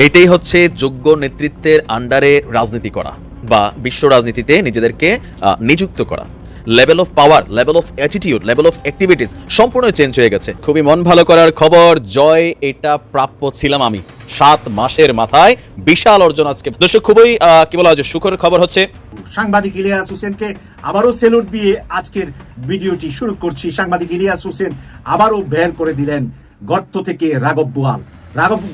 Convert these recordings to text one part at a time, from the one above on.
এটাই হচ্ছে যোগ্য নেতৃত্বের আন্ডারে রাজনীতি করা বা বিশ্ব রাজনীতিতে নিজেদেরকে নিযুক্ত করা। Level of power, level of attitude, level of activities সম্পূর্ণ চেঞ্জ হয়ে গেছে। খুবই মন ভালো করার খবর, জয় এটা প্রাপ্য ছিলাম আমি। 7 মাসের মাথায় বিশাল অর্জন আজকে। দর্শক খুবই কি বলা হয়, সুখের খবর হচ্ছে সাংবাদিক ইলিয়াস হোসেনকে আবারও সেলুট দিয়ে আজকের ভিডিওটি শুরু করছি। সাংবাদিক ইলিয়াস হোসেন আবারও বের করে দিলেন গর্ত থেকে রাঘব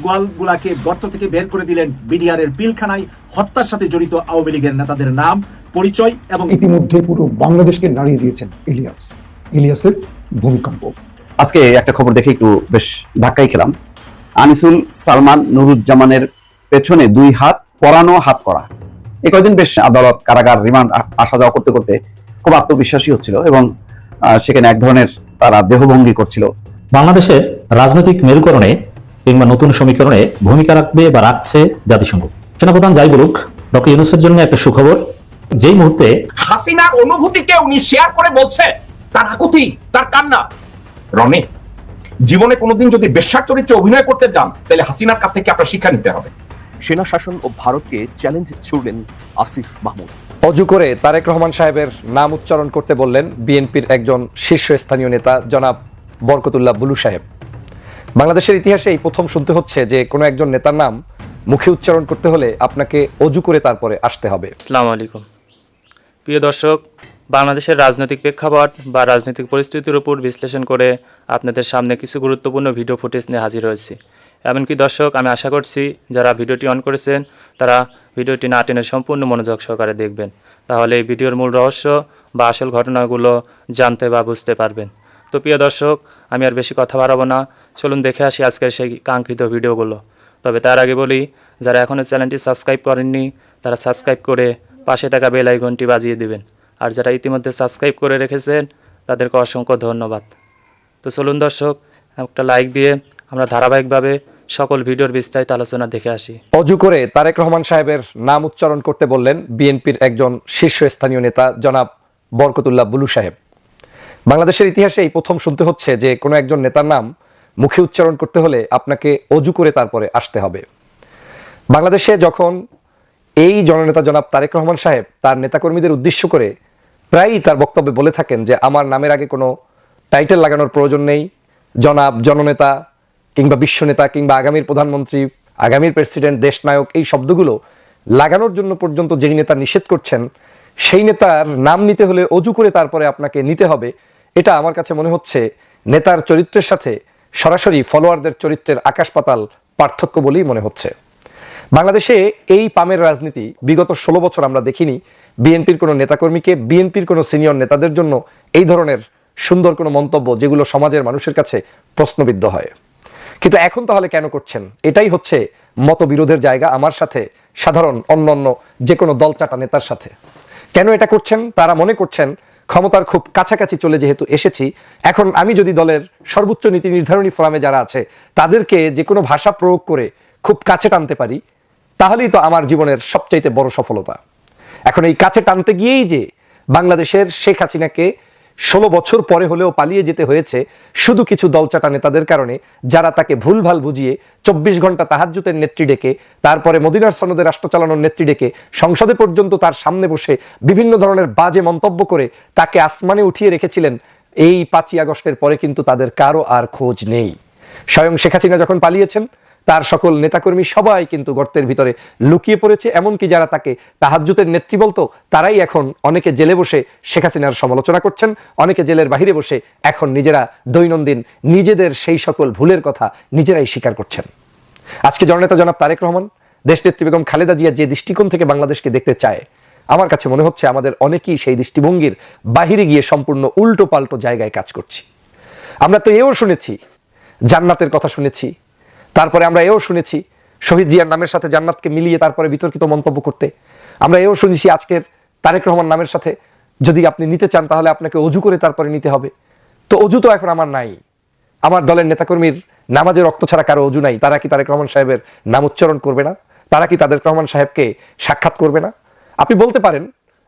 বোয়াল গুলাকে গর্ত থেকে বের করে দিলেন। বিডিআরের পিলখানায় হত্যার সাথে জড়িত আওয়ামী লীগের নেতাদের নাম, পরিচয় এবং ইতিমধ্যে পুরো বাংলাদেশকে নাড়িয়ে দিয়েছেন ইলিয়াসের ভূমিকম্প। আজকে একটা খবর দেখে একটু বেশ ধাক্কাই খেলাম। আনিসুল সালমান নুরুজ্জামানের পেছনে 2 হাত পরানো, হাত করা। এই কয়েকদিন বেশ আদালত, কারাগার, রিমান্ড আসা যাওয়া করতে করতে খুব আত্মবিশ্বাসী হচ্ছিল এবং সেখানে এক ধরনের তারা দেহভঙ্গি করছিল। বাংলাদেশের রাজনৈতিক মেরুকরণে কিংবা নতুন সমীকরণে ভূমিকা রাখবে বা রাখছে জাতিসংঘ। সেনাপ্রধান যাই বলুক, ডক্টর ইউনূসের জন্য একটা সুখবর। যেই মুহূর্তে হাসিনার অনুভূতিকে উনি শেয়ার করে বলছে তার আকুতি, তার কান্না। রনি, জীবনে কোনোদিন যদি বেশ্যার চরিত্রে অভিনয় করতে যান তাহলে হাসিনার কাছ থেকে আপনার শিক্ষা নিতে হবে। সেনা শাসন ও ভারতকে চ্যালেঞ্জ ছুড়লেন আসিফ মাহমুদ। অজু করে তারেক রহমান সাহেবের নাম উচ্চারণ করতে বললেন বিএনপির একজন শীর্ষস্থানীয় নেতা জনাব বরকতুল্লাহ বুলু সাহেব। বাংলাদেশের ইতিহাসে এই প্রথম শুনতে হচ্ছে যে কোনো একজন নেতার নাম মুখে উচ্চারণ করতে হলে আপনাকে অজু করে তারপরে আসতে হবে। আসসালামু আলাইকুম প্রিয় দর্শক, বাংলাদেশের রাজনৈতিক প্রেক্ষাপট বা রাজনৈতিক পরিস্থিতির উপর বিশ্লেষণ করে আপনাদের সামনে কিছু গুরুত্বপূর্ণ ভিডিও ফুটেজ নিয়ে হাজির হয়েছি। এমনকি দর্শক, আমি আশা করছি যারা ভিডিওটি অন করেছেন তারা ভিডিওটি না টেনে সম্পূর্ণ মনোযোগ সহকারে দেখবেন, তাহলে এই ভিডিওর মূল রহস্য বা আসল ঘটনাগুলো জানতে বা বুঝতে পারবেন। তো প্রিয় দর্শক, আমি আর বেশি কথা বাড়াবো না, চলুন দেখে আসি আজকের সেই কাঙ্ক্ষিত ভিডিওগুলো। তবে তার আগে বলি, যারা এখনও চ্যানেলটি সাবস্ক্রাইব করেননি তারা সাবস্ক্রাইব করে পাশে থাকা বেল আইকনটি বাজিয়ে দিবেন, আর যারা ইতিমধ্যে সাবস্ক্রাইব করে রেখেছেন তাদেরকে অসংখ্য ধন্যবাদ। তো চলুন দর্শক, একটা লাইক দিয়ে আমরা ধারাবাহিকভাবে সকল ভিডিওর বিস্তারিত আলোচনা দেখে আসি। অজু করে তারেক রহমান সাহেবের নাম উচ্চারণ করতে বললেন বিএনপির একজন শীর্ষস্থানীয় নেতা জনাব বরকতুল্লাহ বুলু সাহেব। বাংলাদেশের ইতিহাসে এই প্রথম শুনতে হচ্ছে যে কোনো একজন নেতার নাম মুখে উচ্চারণ করতে হলে আপনাকে অজু করে তারপরে আসতে হবে। বাংলাদেশে যখন এই জননেতা জনাব তারেক রহমান সাহেব তার নেতাকর্মীদের উদ্দেশ্য করে প্রায়ই তার বক্তব্যে বলে থাকেন যে আমার নামের আগে কোনো টাইটেল লাগানোর প্রয়োজন নেই, জনাব, জননেতা কিংবা বিশ্বনেতা কিংবা আগামীর প্রধানমন্ত্রী, আগামীর প্রেসিডেন্ট, দেশনায়ক, এই শব্দগুলো লাগানোর জন্য পর্যন্ত যেই নেতা নিষেধ করছেন সেই নেতার নাম নিতে হলে অজু করে তারপরে আপনাকে নিতে হবে। এটা আমার কাছে মনে হচ্ছে নেতার চরিত্রের সাথে সরাসরি ফলোয়ারদের চরিত্রের আকাশ পাতাল পার্থক্য বলেই মনে হচ্ছে। বাংলাদেশে এই পামের রাজনীতি বিগত 16 বছর আমরা দেখিনি বিএনপির কোনো নেতাকর্মীকে, বিএনপির কোনো সিনিয়র নেতাদের জন্য এই ধরনের সুন্দর কোনো মন্তব্য যেগুলো সমাজের মানুষের কাছে প্রশ্নবিদ্ধ হয়। কিন্তু এখন তাহলে কেন করছেন? এটাই হচ্ছে মতবিরোধের জায়গা আমার সাথে, সাধারণ অন্য যে কোনো দলচাটা নেতার সাথে। কেন এটা করছেন? তারা মনে করছেন ক্ষমতার খুব কাছাকাছি চলে যেহেতু এসেছি, এখন আমি যদি দলের সর্বোচ্চ নীতি নির্ধারণী ফোরামে যারা আছে তাদেরকে যে কোনো ভাষা প্রয়োগ করে খুব কাছে টানতে পারি, তাহলেই তো আমার জীবনের সবচাইতে বড় সফলতা। এখন এই কাছে টানতে গিয়েই যে বাংলাদেশের শেখ হাসিনাকে 16 বছর পরে হলেও পালিয়ে যেতে হয়েছে শুধু কিছু দলচাটা নেতাদের কারণে, যারা তাকে ভুলভাল বুঝিয়ে 24 ঘন্টা তাহাজ্জুদের নেত্রী ডেকে, তারপরে মদিনার সনদে রাষ্ট্র চালানোর নেত্রী ডেকে সংসদে পর্যন্ত তার সামনে বসে বিভিন্ন ধরনের বাজে মন্তব্য করে তাকে আসমানে উঠিয়ে রেখেছিলেন। এই 5ই আগস্টের পরে কিন্তু তাদের কারো আর খোঁজ নেই। স্বয়ং শেখ হাসিনা যখন পালিয়েছেন তার সকল নেতাকর্মী সবাই কিন্তু গর্তের ভিতরে লুকিয়ে পড়েছে। এমনকি যারা তাকে তাহাজ্জুদের নেত্রী বলতো তারাই এখন অনেকে জেলে বসে শেখ হাসিনার সমালোচনা করছেন, অনেকে জেলের বাহিরে বসে এখন নিজেরা দৈনন্দিন নিজেদের সেই সকল ভুলের কথা নিজেরাই স্বীকার করছেন। আজকে জননেতা জনাব তারেক রহমান, দেশনেত্রী বেগম খালেদা জিয়া যে দৃষ্টিকোণ থেকে বাংলাদেশকে দেখতে চায়, আমার কাছে মনে হচ্ছে আমাদের অনেকেই সেই দৃষ্টিভঙ্গির বাহিরে গিয়ে সম্পূর্ণ উল্টো পাল্টো জায়গায় কাজ করছি। আমরা তো এও শুনেছি, জান্নাতের কথা শুনেছি, তারপরে আমরা এও শুনেছি শহীদ জিয়ার নামের সাথে জান্নাতকে মিলিয়ে তারপরে বিতর্কিত মন্তব্য করতে। আমরা এও শুনেছি আজকের তারেক রহমান নামের সাথে যদি আপনি নিতে চান তাহলে আপনাকে অজু করে তারপরে নিতে হবে। তো অজু তো এখন আমার নাই, আমার দলের নেতাকর্মীর নামাজে রক্ত ছাড়া কারো অজু নাই। তারা কি তারেক রহমান সাহেবের নাম উচ্চারণ করবে না? তারা কি তারেক রহমান সাহেবকে সাক্ষাৎ করবে না? আপনি বলতে পারেন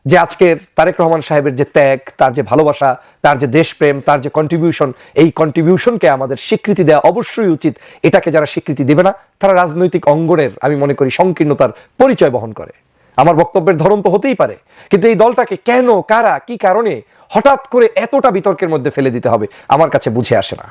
যে আজকের তারেক রহমান সাহেবের যে ত্যাগ, তার যে ভালোবাসা, তার যে দেশপ্রেম, তার যে কন্ট্রিবিউশন, এই কন্ট্রিবিউশনকে আমাদের স্বীকৃতি দেওয়া অবশ্যই উচিত। এটাকে যারা স্বীকৃতি দেবে না, তারা রাজনৈতিক অঙ্গনের আমি মনে করি সংকীর্ণতার পরিচয় বহন করে। আমার বক্তব্যের ধরন তো হতেই পারে, কিন্তু এই দলটাকে কেন, কারা, কি কারণে হঠাৎ করে এতটা বিতর্কের মধ্যে ফেলে দিতে হবে আমার কাছে বুঝে আসে না।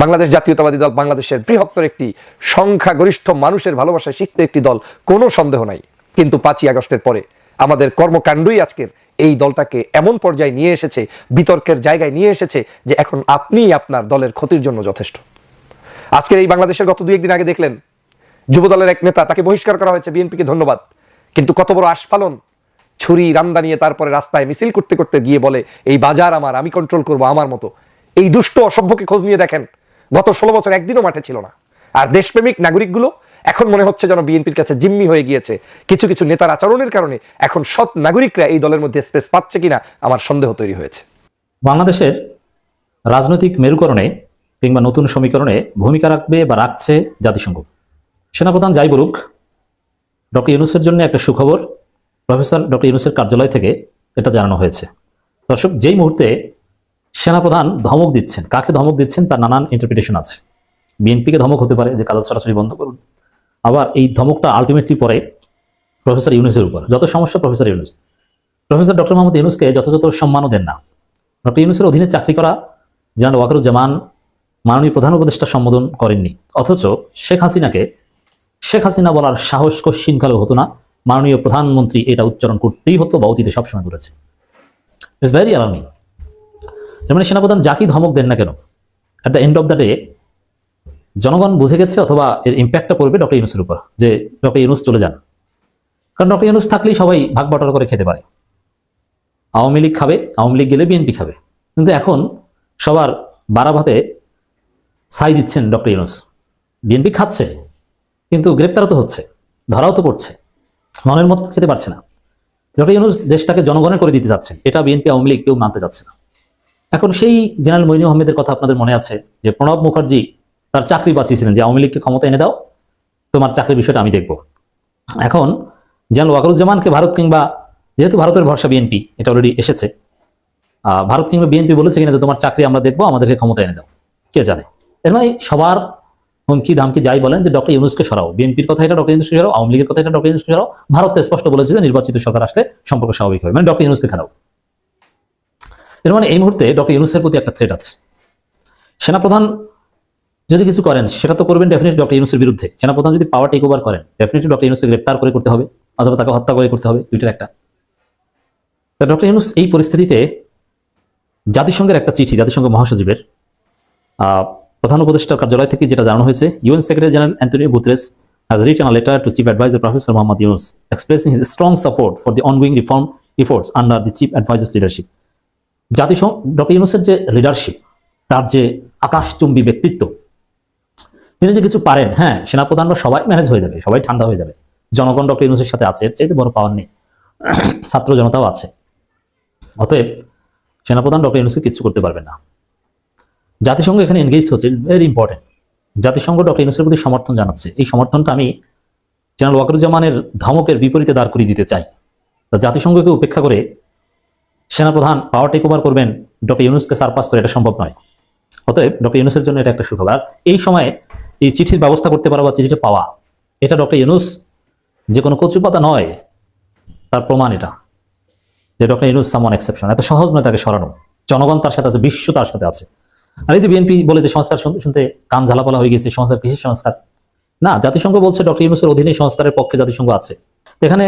বাংলাদেশ জাতীয়তাবাদী দল বাংলাদেশের বৃহত্তর একটি সংখ্যাগরিষ্ঠ মানুষের ভালোবাসায় শিখতে একটি দল, কোনো সন্দেহ নাই। কিন্তু 5ই আগস্টের পরে আমাদের কর্মকাণ্ডই আজকের এই দলটাকে এমন পর্যায়ে নিয়ে এসেছে, বিতর্কের জায়গায় নিয়ে এসেছে যে এখন আপনিই আপনার দলের ক্ষতির জন্য যথেষ্ট। আজকের এই বাংলাদেশের গত 2-1 দিন আগে দেখলেন যুবদলের এক নেতা, তাকে বহিষ্কার করা হয়েছে, বিএনপিকে ধন্যবাদ। কিন্তু কত বড় আস্ফালন, ছুরি রান্দা নিয়ে তারপরে রাস্তায় মিছিল করতে করতে গিয়ে বলে এই বাজার আমার, আমি কন্ট্রোল করব আমার মতো। এই দুষ্ট অসভ্যকে খোঁজ নিয়ে দেখেন, গত 16 বছর একদিনও মাঠে ছিল না। আর দেশপ্রেমিক নাগরিকগুলো এখন মনে হচ্ছে যেন বিএনপির কাছে জিম্মি হয়ে গিয়েছে। কিছু কিছু নেতার আচরণের কারণে এখন সৎ নাগরিকরা এই দলের মধ্যে স্পেস পাচ্ছে কিনা আমার সন্দেহ তৈরি হয়েছে। বাংলাদেশের রাজনৈতিক মেরুকরণে কিংবা নতুন সমীকরণে ভূমিকা রাখবে বা রাখছে জাতিসংঘ। সেনাপ্রধান যাই বলুক, ডক্টর ইউনূসের জন্য একটা সুখবর প্রফেসর ডক্টর ইউনূসের কার্যালয় থেকে এটা জানানো হয়েছে। দর্শক, যেই মুহূর্তে সেনাপ্রধান ধমক দিচ্ছেন, কাকে ধমক দিচ্ছেন তার নানান ইন্টারপ্রিটেশন আছে। বিএনপিকে ধমক হতে পারে যে কাজ সরাসরি বন্ধ করুন, আবার এই ধমকটা আলটিমেটলি পড়ে প্রফেসর ইউনূসের উপর। যত সমস্যা professor Yunus, professor doctor Mohammad ইউনূসকে যথাযথ সম্মানও দেন না। ডক্টর ইউনূসের অধীনে চাকরি করা জেনারেল ওয়াকারুজ্জামান মাননীয় প্রধান উপদেষ্টা সম্বোধন করেননি, অথচ শেখ হাসিনা বলার সাহস কশ্চিনকালেও হতো না। মাননীয় প্রধানমন্ত্রী এটা উচ্চারণ করতেই হতো বা অতীতে সবসময় করেছে। It's very alarming. মানে সেনাপ্রধান যাকেই ধমক দেন না কেন, at the end of the day জনগণ বুঝে গেছে, অথবা এর ইম্প্যাক্টটা পড়বে ডক্টর ইউনূসের উপর, যে ডক্টর ইউনূস চলে যান। কারণ ডক্টর ইউনূস থাকলেই সবাই ভাগ বটরা করে খেতে পারে। আওয়ামী লীগ খাবে, আওয়ামী লীগ গেলে বিএনপি খাবে। কিন্তু এখন সবার বারাভাতে ছাই দিচ্ছেন ডক্টর ইউনূস। বিএনপি খাচ্ছে, কিন্তু গ্রেপ্তারও তো হচ্ছে, ধরাও তো পড়ছে, মনের মতো খেতে পারছে না। ডক্টর ইউনূস দেশটাকে জনগণের করে দিতে যাচ্ছেন, এটা বিএনপি আওয়ামী লীগ কেউ মানতে যাচ্ছে না। এখন সেই জেনারেল মইনুল আহমেদের কথা আপনাদের মনে আছে, যে প্রণব মুখার্জি তার চাকরি বাঁচিয়েছিলেন, যে আওয়ামী লীগকে ক্ষমতা এনে দাও, তোমার চাকরির বিষয়টা আমি দেখব। এখন জেনারেল ওয়াকারুজ্জামানকে ভারত কিংবা, যেহেতু ভারতের ভরসা বিএনপি, এটা অলরেডি এসেছে, ভারত কিংবা বিএনপি বলেছে কিনা যে তোমার চাকরি আমরা দেখবো, আমাদেরকে ক্ষমতা এনে দাও, কে জানে। এর মানে সবার হুমকি ধামকি যাই বলেন যে ডক্টর ইউনূসকে সরাও, বিএনপির কথা এটা ডক্টর ইউনূসকে সরাও, আওয়ামী লীগের কথা এটা ডক্টর ইউনূসকে সরাও। ভারত তো স্পষ্ট বলেছে যে নির্বাচিত সরকার আসলে সম্পর্ক স্বাভাবিক হবে, মানে ডক্টর ইউনূসকে খেলাও। এর মানে এই মুহূর্তে ডক্টর ইউনূসের প্রতি একটা থ্রেট আছে। সেনাপ্রধান যদি কিছু করেন, সেটা তো করবেন ডেফিনেটলি ডক্টর ইউনূসের বিরুদ্ধে। সেনাপ্রধান যদি পাওয়ার টেক ওভার করেন, ডেফিনেটলি ডক্টর ইউনূসকে গ্রেপ্তার করে করতে হবে, অথবা তাকে হত্যা করে করতে হবে, দুইটার একটা। তা ডক্টর ইউনূস এই পরিস্থিতিতে জাতিসংঘের একটা চিঠি, জাতিসংঘ মহাসচিবের প্রধান উপদেষ্টার কার্যালয় থেকে যেটা জানানো হয়েছে, UN secretary general Antonio Guterres has written a letter to Chief Advisor Professor Mohammad Yunus expressing his strong support for the ongoing reform efforts under the Chief Advisor's leadership. জাতিসংঘ ডক্টর ইউনূসের যে লিডারশিপ, তার যে আকাশচুম্বী ব্যক্তিত্ব, তিনি যে কিছু পারেন, হ্যাঁ, সেনাপ্রধানরা সবাই ম্যানেজ হয়ে যাবে, সবাই ঠান্ডা হয়ে যাবে। জনগণ ডক্টর ইউনূসের সাথে আছে, এর চাইতে বড় পাওয়ার নেই। ছাত্র জনতাও আছে। অতএব সেনাপ্রধান ডক্টর ইউনূসকে কিছু করতে পারবেন না। জাতিসংঘ এখানে এনগেজ হচ্ছে, ভেরি ইম্পর্টেন্ট। জাতিসংঘ ডক্টর ইউনূসের প্রতি সমর্থন জানাচ্ছে। এই সমর্থনটা আমি জেনারেল ওয়াকারুজ্জামানের ধমকের বিপরীতে দাঁড় করিয়ে দিতে চাই। তা জাতিসংঘকে উপেক্ষা করে সেনাপ্রধান পাওয়ার টেক ওভার করবেন, ডক্টর ইউনূসকে সারপাস করে, এটা সম্ভব নয়। অতএব ডক্টর ইউনূসের জন্য এটা একটা সুখবর। এই সময়ে এই চিঠির ব্যবস্থা করতে পারা বা চিঠিটা পাওয়া, এটা ডক্টর ইউনূস যে কোনো কচুপাতা নয়, তার প্রমাণ এটা, যে ডক্টর ইউনূস সামওয়ান এক্সেপশন। এত সহজ নয় তাকে সরানো। জনগণ তার সাথে আছে, বিশ্ব তার সাথে আছে। আর এই যে বিএনপি বলে যে সংস্কার শুনতে শুনতে কান ঝালাপালা হয়ে গেছে, সংস্কার কিসের সংস্কার? না, জাতিসংঘ বলছে ডক্টর ইউনূসের অধীনে সংস্কারের পক্ষে জাতিসংঘ আছে। এখানে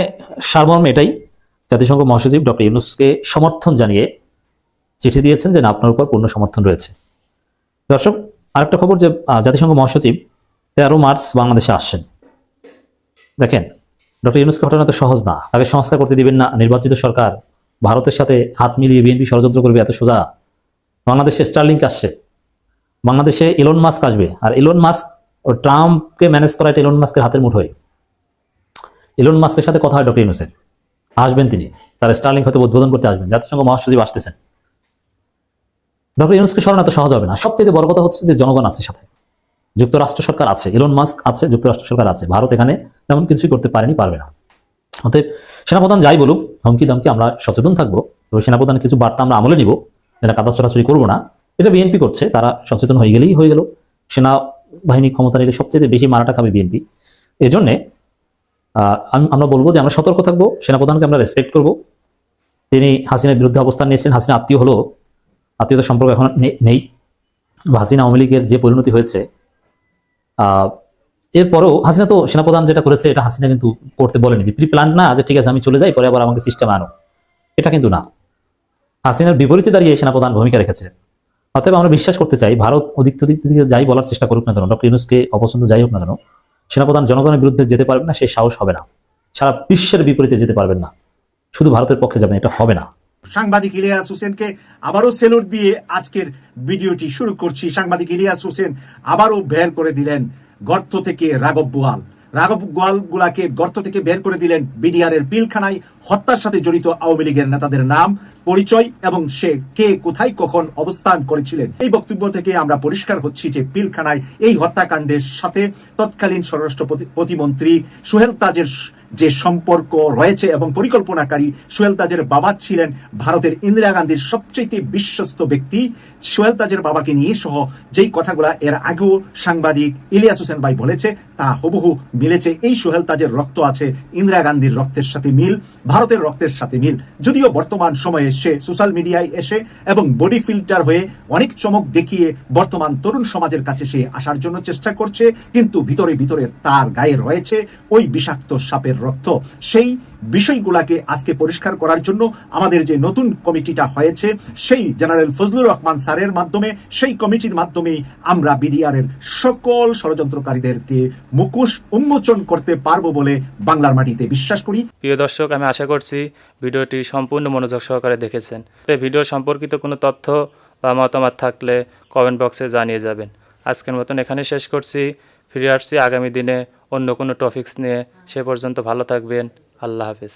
সারমর্ম এটাই, জাতিসংঘ মহাসচিব ডক্টর ইউনূসকে সমর্থন জানিয়ে চিঠি দিয়েছেন যে না, আপনার উপর পূর্ণ সমর্থন রয়েছে। দর্শক, আরেকটা খবর যে জাতিসংঘ মহাসচিব 13 মার্চ বাংলাদেশে আসছেন। দেখেন, ডক্টর ইউনূসকে ঘটনা তো সহজ না, তাকে সংস্কার করতে দিবেন না। নির্বাচিত সরকার ভারতের সাথে হাত মিলিয়ে বিএনপি ষড়যন্ত্র করবে, এত সোজা? বাংলাদেশে স্টার্লিংক আসছে, বাংলাদেশে ইলন মাস্ক আসবে, আর ইলন মাস্ক ও ট্রাম্পকে ম্যানেজ করা এটা ইলন মাস্কের হাতের মুঠোয়। ইলন মাস্কের সাথে কথা হয় ডক্টর ইউনূসের, আসবেন তিনি, তার স্টার্লিংক হয়তো উদ্বোধন করতে আসবেন। জাতিসংঘ মহাসচিব আসতেছেন। ডক্টর ইউনূসকে সরানো এত সহজ হবে না। সবচেয়ে বড় কথা হচ্ছে যে জনগণ আছে সাথে, যুক্তরাষ্ট্র সরকার আছে, ইলন মাস্ক আছে, যুক্তরাষ্ট্র সরকার আছে। ভারত এখানে তেমন কিছুই করতে পারেনি, পারবে না। অতএব সেনাপ্রধান যাই বলুক, হুমকি দামকি আমরা সচেতন থাকবো। তবে সেনাপ্রধানের কিছু বার্তা আমরা আমলে নিব, যেটা কাদা ছড়াছড়ি করবো না। এটা বিএনপি করছে, তারা সচেতন হয়ে গেলেই হয়ে গেল। সেনাবাহিনী ক্ষমতা নিলে সবচেয়ে বেশি মারাটা খাবে বিএনপি। এই জন্যে আমরা বলবো যে আমরা সতর্ক থাকবো, সেনাপ্রধানকে আমরা রেসপেক্ট করব। তিনি হাসিনার বিরুদ্ধে অবস্থান নিয়েছেন, হাসিনা আত্মীয় হলো, আত্মীয়তার সম্পর্ক এখন নেই। হাসিনা আওয়ামী লীগের যে পরিণতি হয়েছে, এরপরেও হাসিনা তো সেনাপ্রধান যেটা করেছে এটা হাসিনা কিন্তু করতে বলেনি, যে প্রি প্ল্যান না যে ঠিক আছে আমি চলে যাই পরে আবার আমাকে সিস্টেম আনো, এটা কিন্তু না। হাসিনার বিপরীতে দাঁড়িয়ে সেনাপ্রধান ভূমিকা রেখেছে। অতএব আমরা বিশ্বাস করতে চাই, ভারত ওদিক দিকে যাই বলার চেষ্টা করুক না কেন, ডক্টর ইউনূসকে অপছন্দ যাই হোক না কেন, সেনাপ্রধান জনগণের বিরুদ্ধে যেতে পারবেন না, সেই সাহস হবে না। সারা বিশ্বের বিপরীতে যেতে পারবেন না, শুধু ভারতের পক্ষে যাবেন, এটা হবে না। সাংবাদিক ইলিয়াস হোসেনকে আবারও সেলুট দিয়ে আজকের ভিডিওটি শুরু করছি। সাংবাদিক ইলিয়াস হোসেন আবারও বের করে দিলেন গর্ত থেকে রাঘব বোয়াল। রাঘব বোয়াল গুলাকে গর্ত থেকে বের করে দিলেন বিডিআরের পিলখানায় হত্যার সাথে জড়িত আওয়ামী লীগের নেতাদের নাম, পরিচয় এবং সে কে কোথায় কখন অবস্থান করেছিলেন। এই বক্তব্য থেকে আমরা পরিষ্কার হচ্ছি যে পিলখানায় এই হত্যাকাণ্ডের সাথে তৎকালীন স্বরাষ্ট্র প্রতিমন্ত্রী সোহেল তাজের যে সম্পর্ক রয়েছে এবং পরিকল্পনাকারী সোহেল তাজের বাবা ছিলেন ভারতের ইন্দিরা গান্ধীর সবচেয়ে বিশ্বস্ত ব্যক্তি। সোহেল তাজের বাবাকে নিয়ে সহ যেই কথাগুলা এর আগেও সাংবাদিক ইলিয়াস হোসেন ভাই বলেছে তা হুবহু মিলেছে। এই সোহেল তাজের রক্ত আছে ইন্দিরা গান্ধীর রক্তের সাথে মিল, ভারতের রক্তের সাথে মিল। যদিও বর্তমান সময়ে সে সোশ্যাল মিডিয়ায় এসে এবং বডি ফিল্টার হয়ে অনেক চমক দেখিয়ে বর্তমান তরুণ সমাজের কাছে সে আসার জন্য চেষ্টা করছে, কিন্তু ভিতরে ভিতরে তার গায়ে রয়েছে ওই বিষাক্ত সাপের রক্ত। সেই বিষয়গুলাকে আজকে পরিষ্কার করার জন্য আমাদের যে নতুন কমিটিটা হয়েছে, সেই জেনারেল ফজলুর রহমান স্যারের মাধ্যমে, সেই কমিটির মাধ্যমেই আমরা বিডিআরের সকল ষড়যন্ত্রকারীদেরকে মুখোশ উন্মোচন করতে পারবো বলে বাংলার মাটিতে বিশ্বাস করি। প্রিয় দর্শক, আমি আশা করছি ভিডিওটি সম্পূর্ণ মনোযোগ সহকারে দেখেছেন। ভিডিও সম্পর্কিত কোনো তথ্য বা মতামত থাকলে কমেন্ট বক্সে জানিয়ে যাবেন। আজকের মতন এখানে শেষ করছি, ফিরে আসছি আগামী দিনে অন্য কোনো টপিকস নিয়ে। সে পর্যন্ত ভালো থাকবেন, আল্লাহ হাফেজ।